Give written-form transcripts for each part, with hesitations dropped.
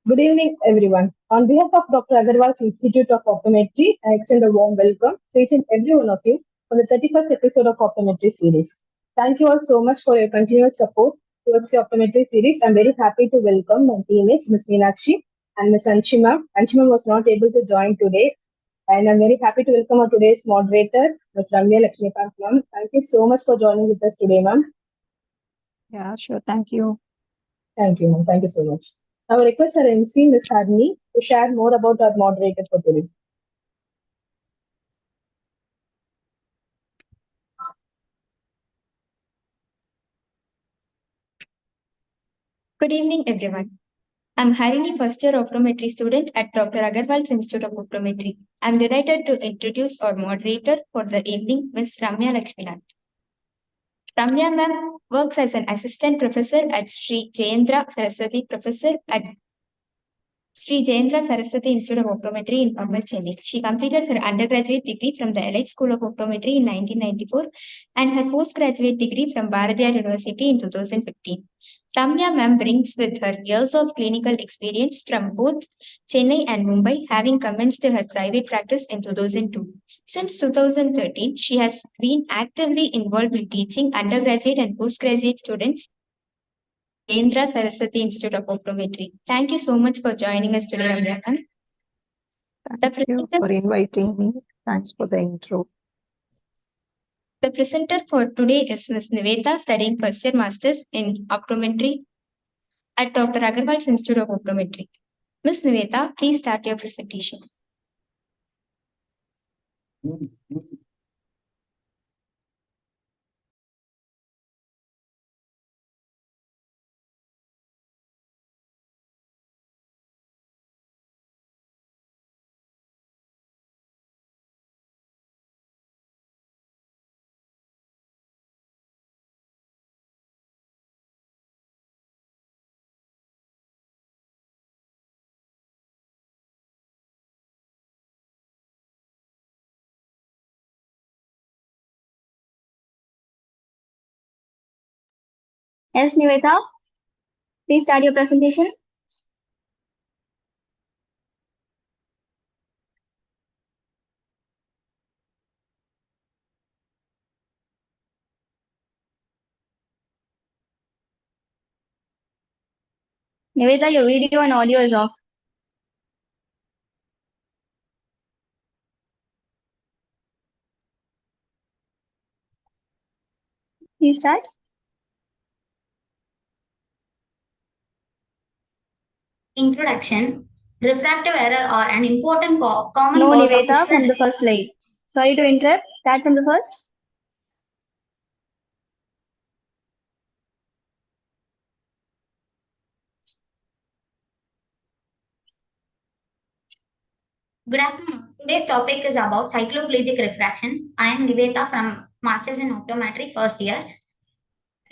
Good evening, everyone. On behalf of Dr. Agarwal's Institute of Optometry, I extend a warm welcome to each and every one of you for the 31st episode of Optometry series. Thank you all so much for your continuous support towards the Optometry series. I'm very happy to welcome my teammates, Ms. Meenakshi and Ms. Anshima. Anshima was not able to join today, and I'm very happy to welcome our today's moderator, Ms. Ramya Lakshmikanth, ma'am. Thank you so much for joining with us today, ma'am. Yeah, sure. Thank you. Thank you, ma'am. Thank you so much. Our request our MC, Ms. Harshini, to share more about our moderator for today. Good evening, everyone. I'm Harshini, first year optometry student at Dr. Agarwal's Institute of Optometry. I'm delighted to introduce our moderator for the evening, Ms. Ramya Lakshmikanth. Ramya ma'am works as an assistant professor at Sri Jayendra Saraswati Institute of Optometry in Pambal, Chennai. She completed her undergraduate degree from the Elite School of Optometry in 1994 and her postgraduate degree from Bharatiyar University in 2015. Ramya ma'am brings with her years of clinical experience from both Chennai and Mumbai, having commenced her private practice in 2002. Since 2013, she has been actively involved in teaching undergraduate and postgraduate students Jayendra Saraswati Institute of Optometry. Thank you so much for joining us today, Ramya ma'am. Thank you for inviting me. Thanks for the intro. The presenter for today is Ms. Nivetha, studying first year masters in optometry at Dr. Agarwal's Institute of Optometry. Ms. Nivetha, please start your presentation. Yes, Nivetha, please start your presentation. Nivetha, your video and audio is off. Please start. Introduction. Refractive error or an important common No, cause Nivetha, of from the first slide. Sorry to interrupt. Start from the first. Good afternoon. Today's topic is about cycloplegic refraction. I am Nivetha from Masters in Optometry first year.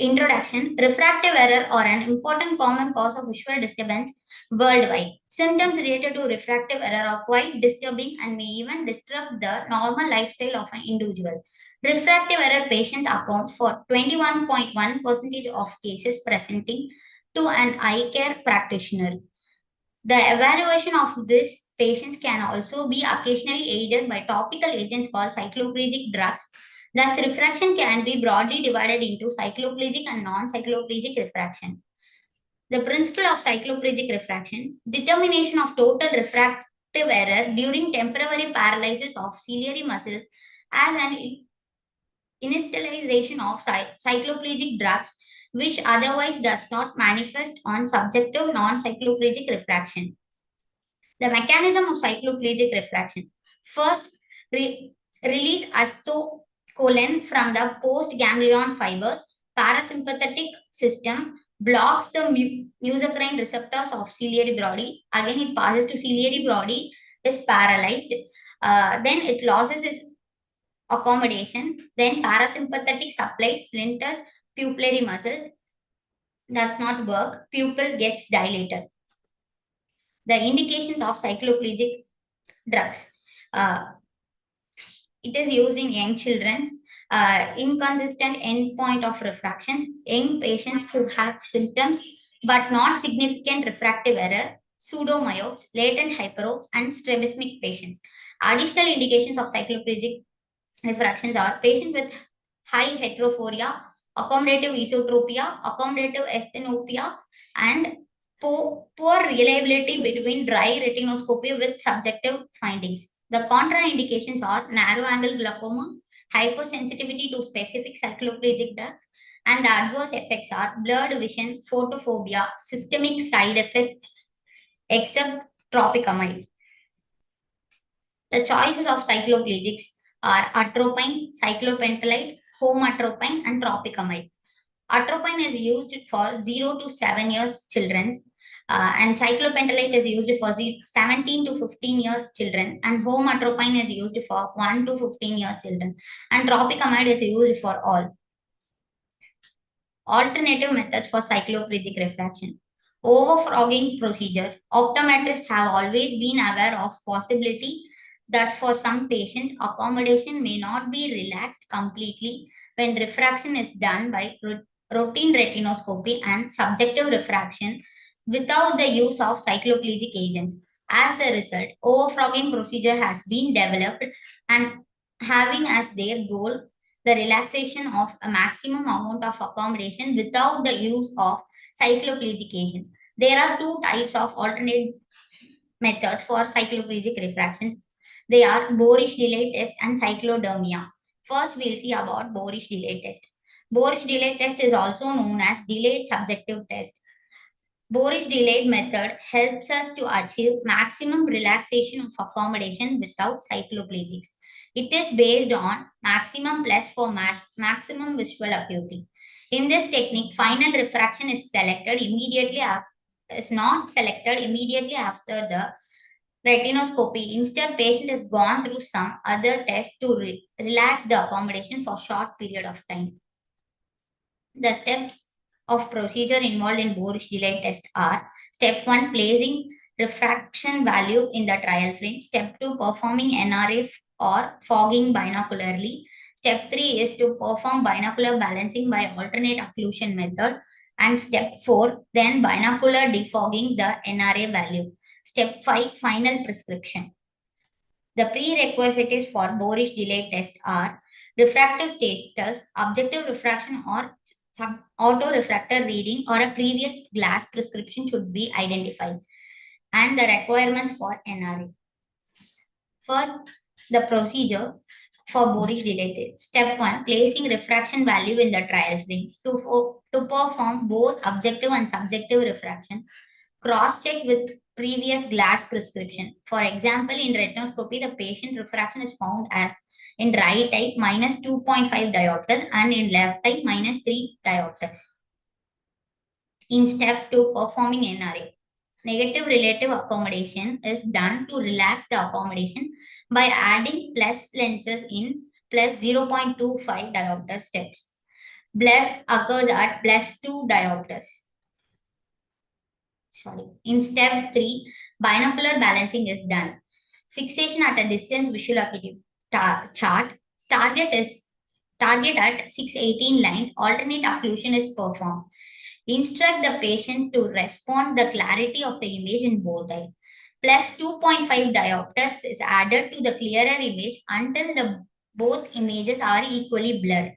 Introduction. Refractive error or an important common cause of visual disturbance worldwide. Symptoms related to refractive error are quite disturbing and may even disrupt the normal lifestyle of an individual. Refractive error patients accounts for 21.1% of cases presenting to an eye care practitioner. The evaluation of these patients can also be occasionally aided by topical agents called cycloplegic drugs. Thus, refraction can be broadly divided into cycloplegic and non-cycloplegic refraction. The principle of cycloplegic refraction, determination of total refractive error during temporary paralysis of ciliary muscles as an initialization of cycloplegic drugs which otherwise does not manifest on subjective non-cycloplegic refraction. The mechanism of cycloplegic refraction. First, release acetylcholine from the post-ganglion fibers. Parasympathetic system blocks the mucocrine receptors of ciliary body. Again, it passes to ciliary body, is paralyzed. Then it loses its accommodation. Then parasympathetic supply splinters pupillary muscle. Does not work. Pupil gets dilated. The indications of cycloplegic drugs. It is used in young children. Inconsistent endpoint of refractions. Young patients who have symptoms but not significant refractive error. pseudomyopes, latent hyperopes, and strabismic patients. Additional indications of cycloplegic refractions are patients with high heterophoria, accommodative esotropia, accommodative asthenopia, and poor reliability between dry retinoscopy with subjective findings. The contraindications are narrow angle glaucoma, hypersensitivity to specific cycloplegic drugs, and the adverse effects are blurred vision, photophobia, systemic side effects, except tropicamide. The choices of cycloplegics are atropine, cyclopentolide, homatropine, and tropicamide. Atropine is used for 0 to 7 years children, and cyclopentolide is used for 17 to 15 years children, and homatropine is used for 1 to 15 years children, and tropicamide is used for all. Alternative methods for cycloplegic refraction. Overfrogging procedure. Optometrists have always been aware of possibility that for some patients, accommodation may not be relaxed completely when refraction is done by routine retinoscopy and subjective refraction without the use of cycloplegic agents. As a result, overfrogging procedure has been developed and having as their goal the relaxation of a maximum amount of accommodation without the use of cycloplegic agents. There are two types of alternate methods for cycloplegic refractions. They are Borish delay test and cyclodermia. First, we'll see about Borish delay test. Borish delay test is also known as delayed subjective test. Borish delayed method helps us to achieve maximum relaxation of accommodation without cycloplegics. It is based on maximum plus for maximum visual acuity. In this technique, final refraction is not selected immediately after the retinoscopy. Instead, patient has gone through some other tests to relax the accommodation for short period of time. The steps of procedure involved in Borish delay test are: step 1, placing refraction value in the trial frame. Step 2, performing NRA or fogging binocularly. Step 3 is to perform binocular balancing by alternate occlusion method. And step 4, then binocular defogging the NRA value. Step 5, final prescription. The prerequisites for Borish delay test are refractive status, objective refraction or auto-refractor reading, or a previous glass prescription should be identified, and the requirements for NRA. First, the procedure for Borish delay test. Step 1, placing refraction value in the trial frame. To perform both objective and subjective refraction, cross-check with previous glass prescription. For example, in retinoscopy, the patient refraction is found as in right eye minus 2.5 diopters and in left eye minus 3 diopters. In step 2, performing NRA. Negative relative accommodation is done to relax the accommodation by adding plus lenses in plus 0.25 diopter steps. Blur occurs at plus 2 diopters. In step 3, binocular balancing is done. Fixation at a distance visual acuity chart. Target at 618 lines. Alternate occlusion is performed. Instruct the patient to respond the clarity of the image in both eyes. Plus 2.5 diopters is added to the clearer image until the both images are equally blurred.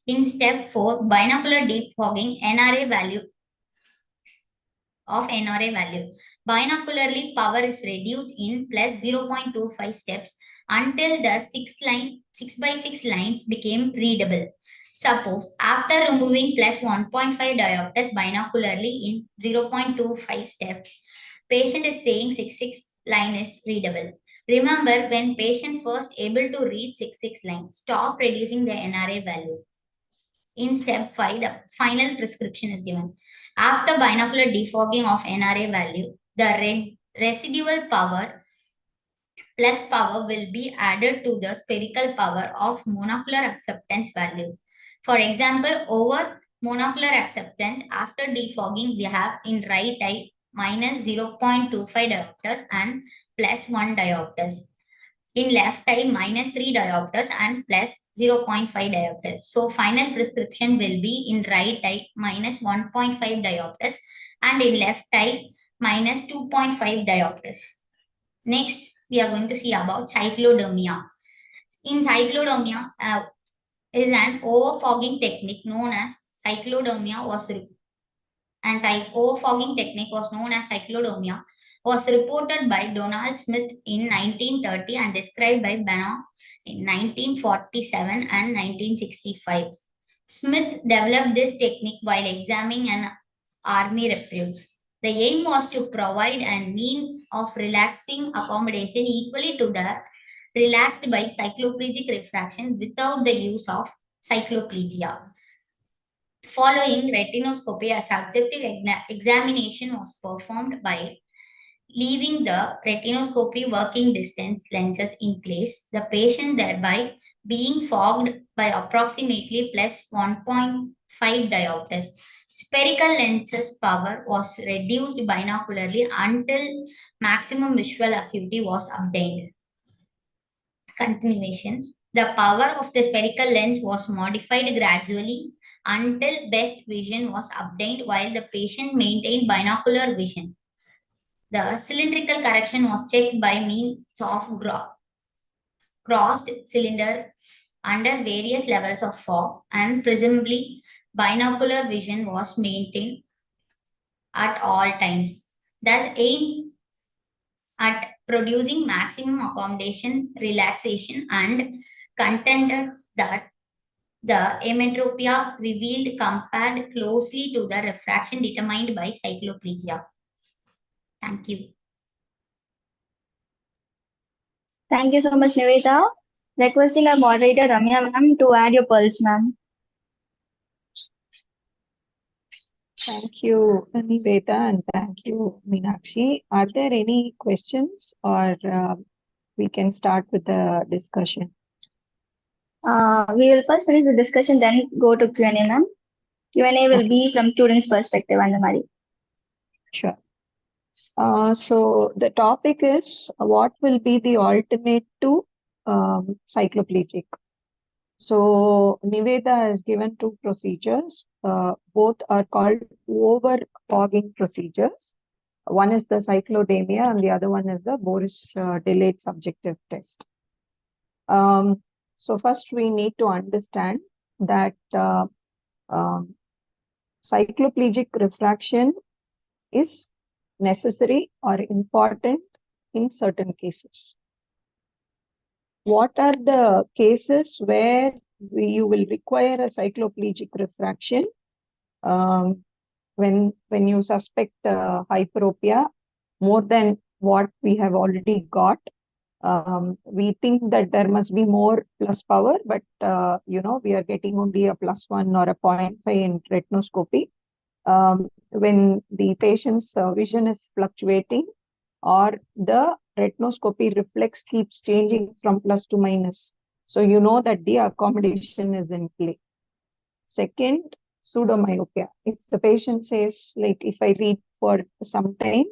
In step 4, binocular defogging NRA value. Binocularly, power is reduced in plus 0.25 steps until the 6 by 6 lines became readable. Suppose after removing plus 1.5 diopters binocularly in 0.25 steps, patient is saying 6 line is readable. Remember, when patient first able to read 6 line, stop reducing the NRA value. In step 5, the final prescription is given. After binocular defogging of NRA value, the residual power plus power will be added to the spherical power of monocular acceptance value. For example, over monocular acceptance, after defogging, we have in right eye minus 0.25 diopters and plus 1 diopters. In left eye, minus 3 diopters and plus 0.5 diopters. So, final prescription will be in right eye, minus 1.5 diopters and in left eye, minus 2.5 diopters. Next, we are going to see about cyclodermia. In cyclodermia, is an overfogging technique known as cyclodermia was reported by Donald Smith in 1930 and described by Benoit in 1947 and 1965. Smith developed this technique while examining an army recruits. The aim was to provide a means of relaxing accommodation equally to the relaxed by cycloplegic refraction without the use of cycloplegia. Following retinoscopy, a subjective examination was performed by leaving the retinoscopy working distance lenses in place, the patient thereby being fogged by approximately plus 1.5 diopters. Spherical lenses power was reduced binocularly until maximum visual acuity was obtained. Continuation. The power of the spherical lens was modified gradually until best vision was obtained while the patient maintained binocular vision. The cylindrical correction was checked by means of crossed cylinder under various levels of fog, and presumably binocular vision was maintained at all times. Thus, aimed at producing maximum accommodation, relaxation, and contended that the emetropia revealed compared closely to the refraction determined by cycloplegia. Thank you. Thank you so much, Nivetha. Requesting our moderator Ramya ma'am to add your pulse, ma'am. Thank you, Nivetha, and thank you, Meenakshi. Are there any questions, or we can start with the discussion? We will first finish the discussion, then go to Q&A, ma'am. Q&A will be from students' perspective, Anna-Marie. Sure. So the topic is what will be the alternate to cycloplegic. So Nivetha has given two procedures. Both are called over-fogging procedures. One is the cyclodemia and the other one is the Borish delayed subjective test. So first we need to understand that cycloplegic refraction is necessary or important in certain cases. What are the cases where you will require a cycloplegic refraction? When you suspect hyperopia more than what we have already got, we think that there must be more plus power, but we are getting only a +1 or a 0.5 in retinoscopy. When the patient's vision is fluctuating or the retinoscopy reflex keeps changing from plus to minus. So you know that the accommodation is in play. Second, pseudomyopia. If the patient says, like, if I read for some time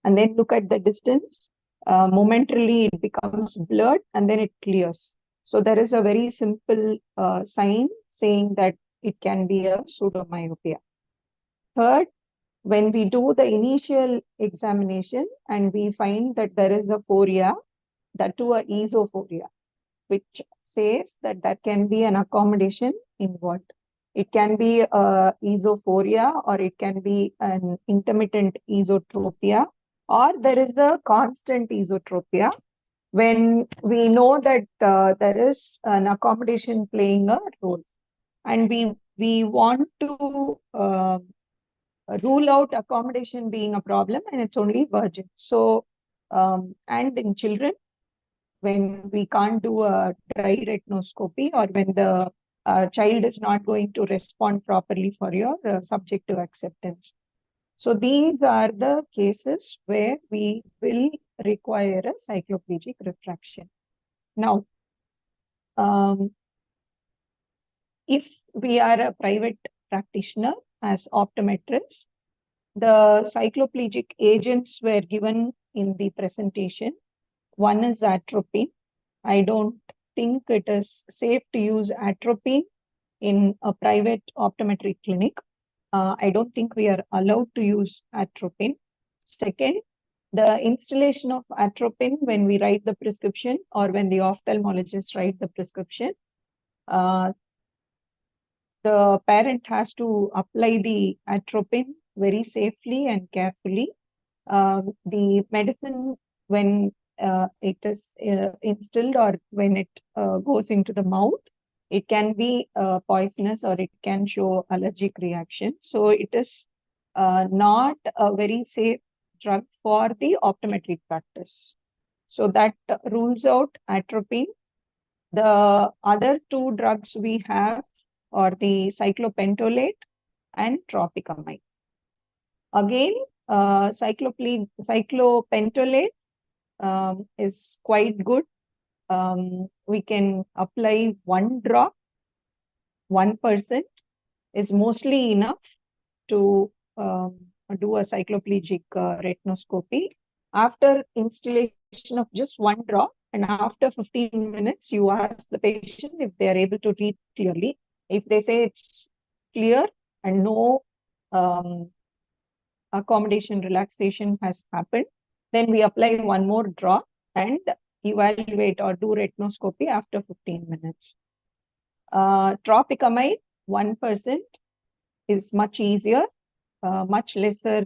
and then look at the distance, momentarily it becomes blurred and then it clears. So there is a very simple sign saying that it can be a pseudomyopia. Third, when we do the initial examination and we find that there is a phoria, that too a esophoria, which says that that can be an accommodation involved. It can be a esophoria or it can be an intermittent esotropia, or there is a constant esotropia when we know that there is an accommodation playing a role. And we want to rule out accommodation being a problem, and it's only virgin. So, and in children, when we can't do a dry retinoscopy or when the child is not going to respond properly for your subjective acceptance. So these are the cases where we will require a cycloplegic refraction. Now, if we are a private practitioner as optometrists, the cycloplegic agents were given in the presentation. One is atropine. I don't think it is safe to use atropine in a private optometry clinic. I don't think we are allowed to use atropine. Second, the installation of atropine when we write the prescription or when the ophthalmologist write the prescription. The parent has to apply the atropine very safely and carefully. The medicine, when it is instilled or when it goes into the mouth, it can be poisonous or it can show allergic reaction. So it is not a very safe drug for the optometric practice. So that rules out atropine. The other two drugs we have are the cyclopentolate and tropicamide. Again, cyclopentolate is quite good. We can apply 1 drop, 1% is mostly enough to do a cycloplegic retinoscopy. After installation of just 1 drop, and after 15 minutes, you ask the patient if they are able to read clearly. If they say it's clear and no accommodation relaxation has happened, then we apply 1 more drop and evaluate or do retinoscopy after 15 minutes. Tropicamide, 1% is much easier, much lesser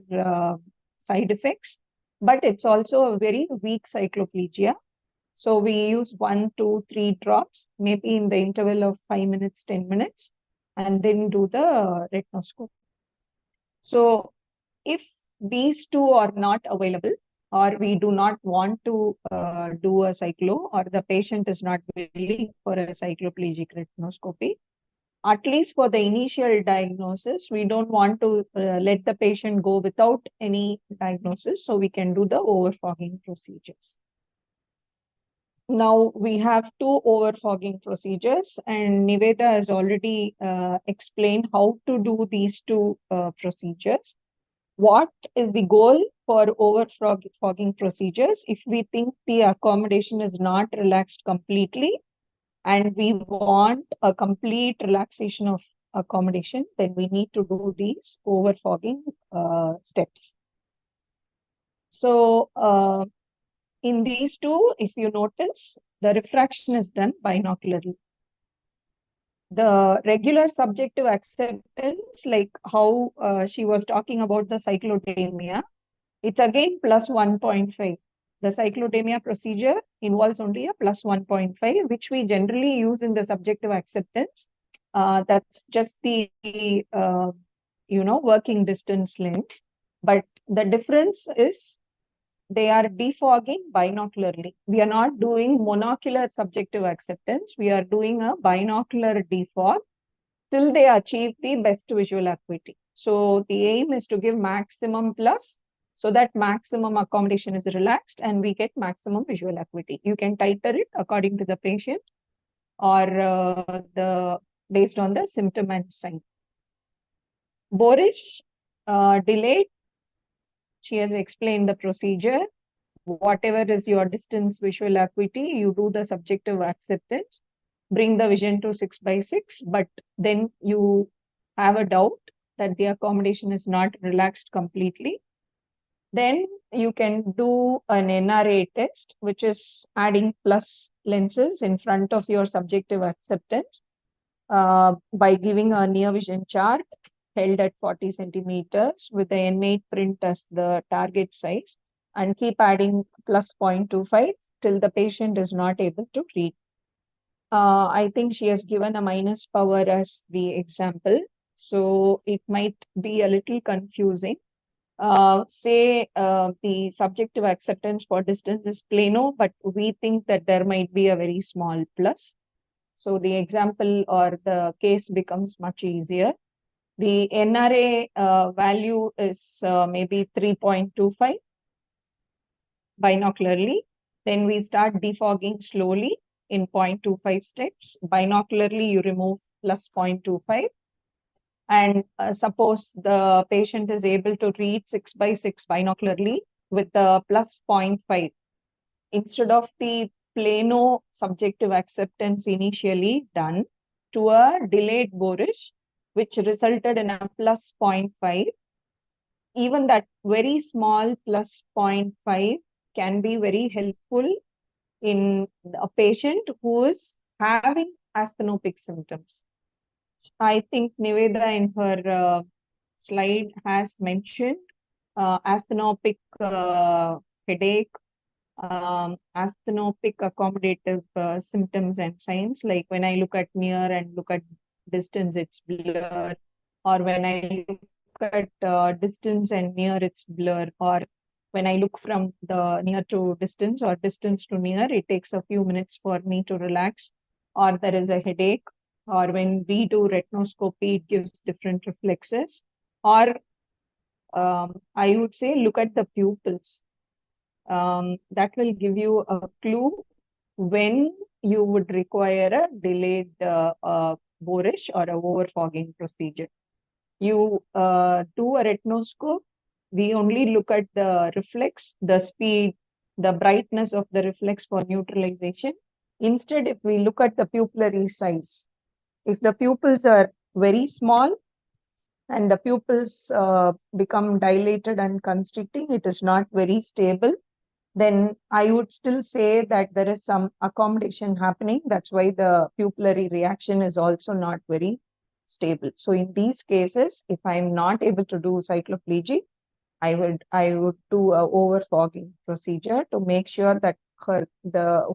side effects, but it's also a very weak cycloplegia. So we use 1, 2, 3 drops, maybe in the interval of 5 minutes, 10 minutes, and then do the retinoscopy. So if these two are not available, or we do not want to do a cyclo, or the patient is not willing for a cycloplegic retinoscopy, at least for the initial diagnosis, we don't want to let the patient go without any diagnosis, so we can do the overfogging procedures. Now we have 2 overfogging procedures, and Nivetha has already explained how to do these 2 procedures. What is the goal for overfogging procedures? If we think the accommodation is not relaxed completely and we want a complete relaxation of accommodation, then we need to do these overfogging steps. So in these 2, if you notice, the refraction is done binocularly. The regular subjective acceptance, like how she was talking about the cyclotemia, it's again plus 1.5. The cyclotemia procedure involves only a plus 1.5, which we generally use in the subjective acceptance. That's just the working distance length. But the difference is they are defogging binocularly. We are not doing monocular subjective acceptance. We are doing a binocular defog till they achieve the best visual acuity. So the aim is to give maximum plus, so that maximum accommodation is relaxed and we get maximum visual acuity. You can titrate it according to the patient or based on the symptom and sign. Borish delayed. She has explained the procedure. Whatever is your distance visual acuity, you do the subjective acceptance, bring the vision to 6/6, but then you have a doubt that the accommodation is not relaxed completely. Then you can do an NRA test, which is adding plus lenses in front of your subjective acceptance by giving a near vision chart held at 40 centimeters with the N8 print as the target size, and keep adding plus 0.25 till the patient is not able to read. I think she has given a minus power as the example, so it might be a little confusing. Say the subjective acceptance for distance is plano, but we think that there might be a very small plus. So the example or the case becomes much easier. The NRA value is maybe 3.25 binocularly. Then we start defogging slowly in 0.25 steps. Binocularly, you remove plus 0.25. And suppose the patient is able to read 6/6 binocularly with the plus 0.5. Instead of the plano subjective acceptance initially done to a delayed Borish, which resulted in a plus 0.5. even that very small plus 0.5 can be very helpful in a patient who is having asthenopic symptoms. I think Nivetha in her slide has mentioned asthenopic headache, asthenopic accommodative symptoms and signs. Like when I look at near and look at distance, it's blur. Or when I look at distance and near, it's blur. Or when I look from the near to distance or distance to near, it takes a few minutes for me to relax. Or there is a headache. Or when we do retinoscopy, it gives different reflexes. Or I would say look at the pupils. That will give you a clue when you would require a delayed Borish or a overfogging procedure. You do a retinoscope, we only look at the reflex, the speed, the brightness of the reflex for neutralization. Instead, if we look at the pupillary size, if the pupils are very small and the pupils become dilated and constricting, it is not very stable, then I would still say that there is some accommodation happening. That's why the pupillary reaction is also not very stable. So in these cases, if I'm not able to do cycloplegic, I would do a overfogging procedure to make sure that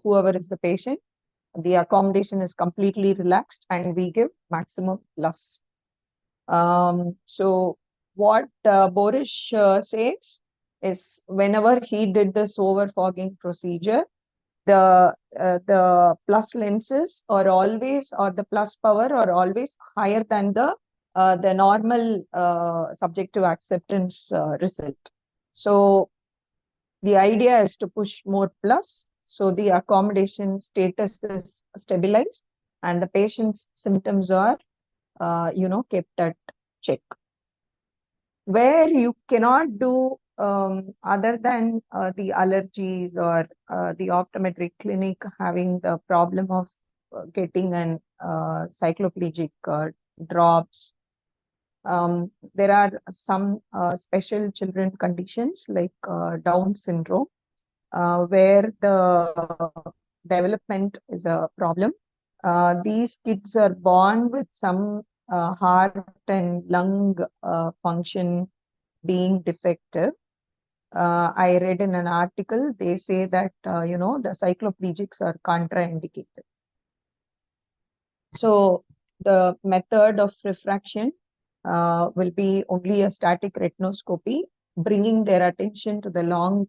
whoever is the patient, the accommodation is completely relaxed and we give maximum plus. So what Borish says is whenever he did this overfogging procedure, the plus lenses are always, or the plus power are always higher than the normal subjective acceptance result. So the idea is to push more plus, so the accommodation status is stabilized and the patient's symptoms are kept at check. Where you cannot do other than the allergies or the optometric clinic having the problem of getting an cycloplegic drops. There are some special children conditions like Down syndrome, where the development is a problem. These kids are born with some heart and lung function being defective. I read in an article, they say that, the cycloplegics are contraindicated. So the method of refraction will be only a static retinoscopy, bringing their attention to the long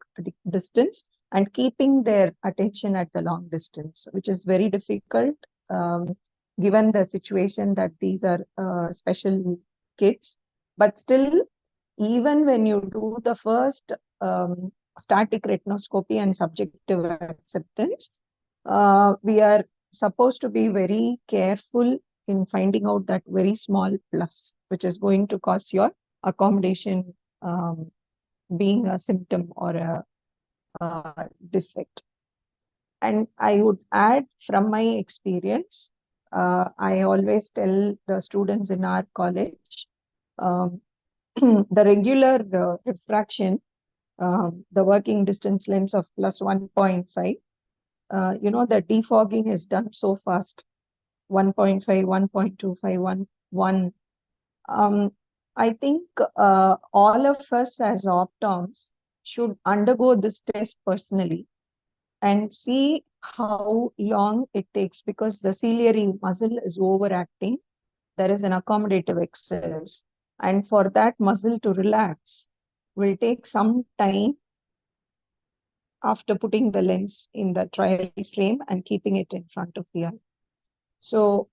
distance and keeping their attention at the long distance, which is very difficult given the situation that these are special kids. But still, even when you do the first static retinoscopy and subjective acceptance, we are supposed to be very careful in finding out that very small plus, which is going to cause your accommodation being a symptom or a defect. And I would add from my experience, I always tell the students in our college, the regular refraction, the working distance lens of plus 1.5, the defogging is done so fast, 1.5, 1.25, 1. I think all of us as optoms should undergo this test personally and see how long it takes, because the ciliary muscle is overacting. There is an accommodative excess. And for that muscle to relax will take some time after putting the lens in the trial frame and keeping it in front of the eye. So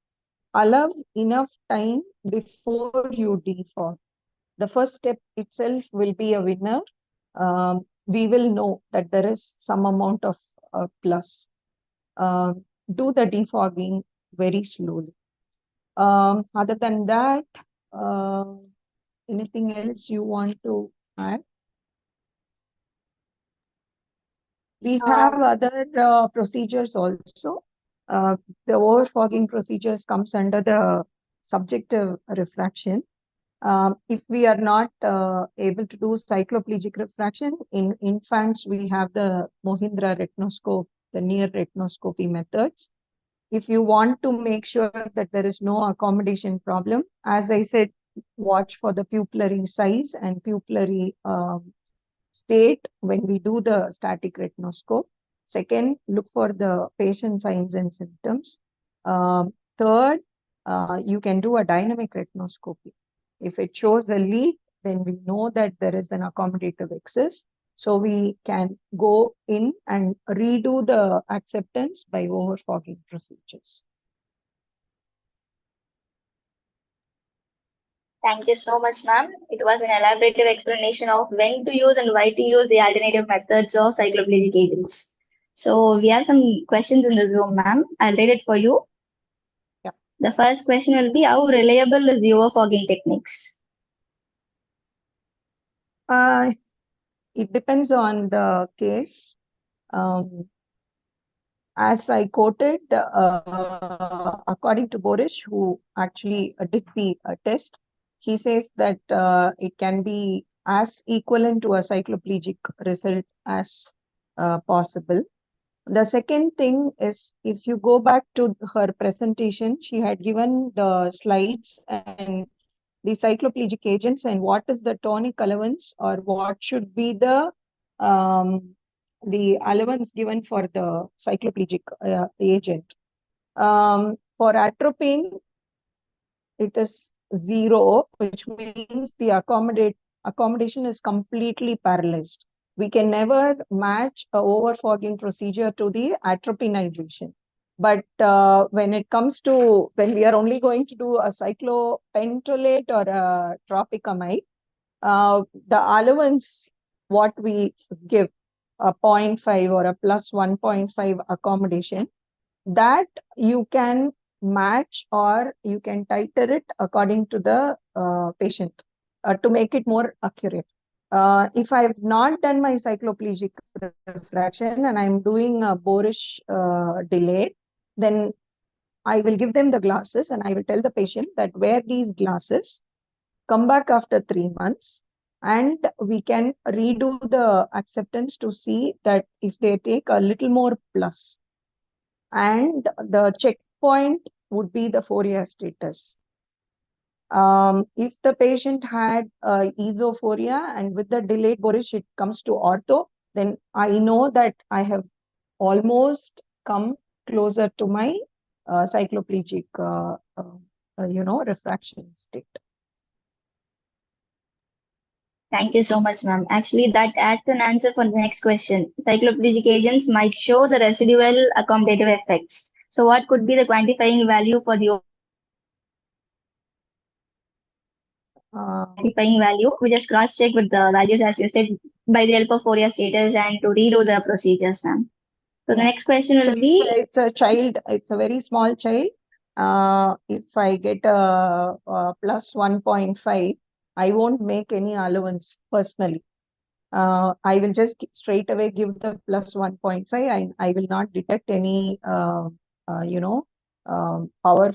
allow enough time before you defog. The first step itself will be a winner. We will know that there is some amount of plus. Do the defogging very slowly. Other than that, anything else you want to add? We have other procedures also. The overfogging procedures comes under the subjective refraction. If we are not able to do cycloplegic refraction, in infants, we have the Mohindra retinoscope, the near retinoscopy methods. If you want to make sure that there is no accommodation problem, as I said, watch for the pupillary size and pupillary state when we do the static retinoscope. Second, look for the patient signs and symptoms. Third, you can do a dynamic retinoscopy. If it shows a leak, then we know that there is an accommodative excess. So we can go in and redo the acceptance by overfogging procedures. Thank you so much, ma'am. It was an elaborative explanation of when to use and why to use the alternative methods of cycloplegic agents. So we have some questions in this room, ma'am. I'll read it for you. Yeah. The first question will be, how reliable is the overfogging techniques? It depends on the case. As I quoted, according to Borish, who actually did the test, he says that it can be as equivalent to a cycloplegic result as possible. The second thing is, if you go back to her presentation, she had given the slides and the cycloplegic agents and what is the tonic allowance or what should be the allowance given for the cycloplegic agent. For atropine, it is 0, which means the accommodation is completely paralyzed. We can never match a overfogging procedure to the atropinization. But when it comes to, when we are only going to do a cyclopentolate or a tropicamide, the allowance, what we give, a 0.5 or a plus 1.5 accommodation, that you can match or you can titrate it according to the patient to make it more accurate. If I have not done my cycloplegic refraction and I'm doing a Borish delayed, then I will give them the glasses and I will tell the patient that wear these glasses, come back after 3 months, and we can redo the acceptance to see that if they take a little more plus. And the checkpoint would be the Fourier status. If the patient had esophoria and with the delayed Borish it comes to ortho, then I know that I have almost come closer to my cycloplegic, refraction state. Thank you so much, ma'am. Actually, that adds an answer for the next question. Cycloplegic agents might show the residual accommodative effects. So what could be the quantifying value for the quantifying value? We just cross-check with the values, as you said, by the help of Fourier status and to redo the procedures, ma'am. So the next question will be... It's a child, it's a very small child. If I get a plus 1.5, I won't make any allowance personally. I will just straight away give the plus 1.5 and I will not detect any, power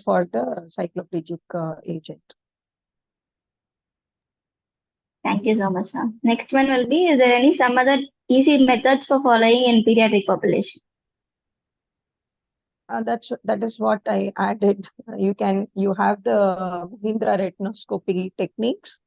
for the cycloplegic agent. Thank you so much, ma'am. Next one will be, is there some other easy methods for following in pediatric population? That is what I added. You have the Mohindra retinoscopy techniques,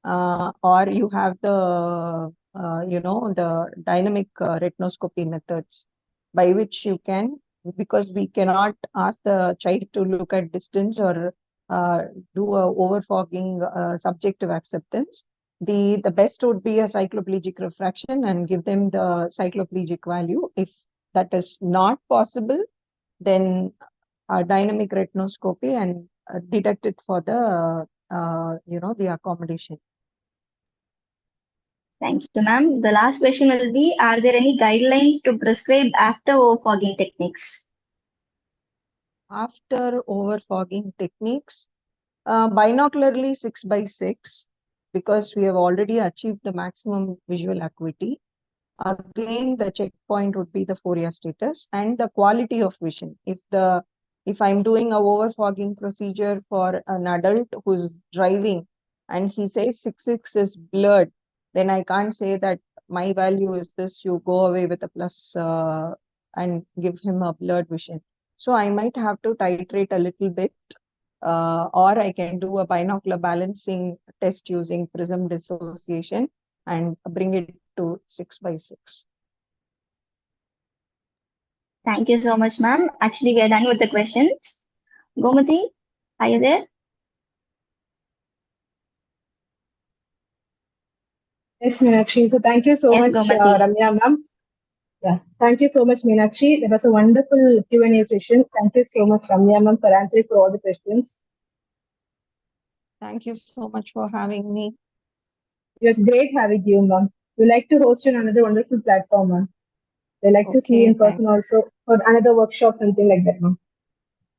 or you have the the dynamic retinoscopy methods by which you can, because we cannot ask the child to look at distance or do a overfogging subjective acceptance. The best would be a cycloplegic refraction and give them the cycloplegic value. If that is not possible, then dynamic retinoscopy and detect it for the the accommodation. Thank you, ma'am. The last question will be, are there any guidelines to prescribe after overfogging techniques? After overfogging techniques, binocularly 6x6, because we have already achieved the maximum visual acuity. Again, the checkpoint would be the Fourier status and the quality of vision. If I'm doing a overfogging procedure for an adult who's driving and he says 6 is blurred, then I can't say that my value is this, you go away with a plus and give him a blurred vision. So I might have to titrate a little bit, or I can do a binocular balancing test using prism dissociation and bring it to 6/6. Thank you so much, ma'am. Actually, we are done with the questions. Gomati, are you there? Yes, Meenakshi. So thank you so Yes, much, Gomati. Ramya ma'am. Yeah, thank you so much, Meenakshi. That was a wonderful Q&A session. Thank you so much, Ramya ma'am, for answering for all the questions. Thank you so much for having me. It was great having you, ma'am. We like to host you on another wonderful platform, ma'am. We like to see you in person also for another workshop, something like that, ma'am.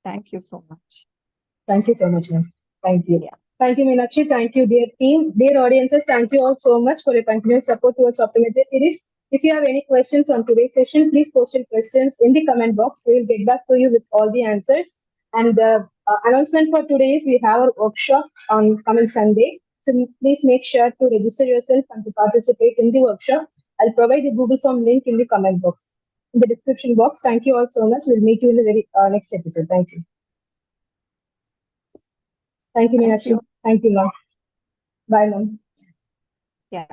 Thank you so much. Thank you so much, ma'am. Thank you. Yeah. Thank you, Meenakshi. Thank you, dear team. Dear audiences, thank you all so much for your continued support towards Optometry series. If you have any questions on today's session, please post your questions in the comment box. We will get back to you with all the answers. And the announcement for today is we have our workshop on coming Sunday. So please make sure to register yourself and to participate in the workshop. I'll provide the Google Form link in the comment box, in the description box. Thank you all so much. We'll meet you in the very next episode. Thank you. Thank you, Meenakshi. Thank you, ma'am. Bye, ma'am. Yeah.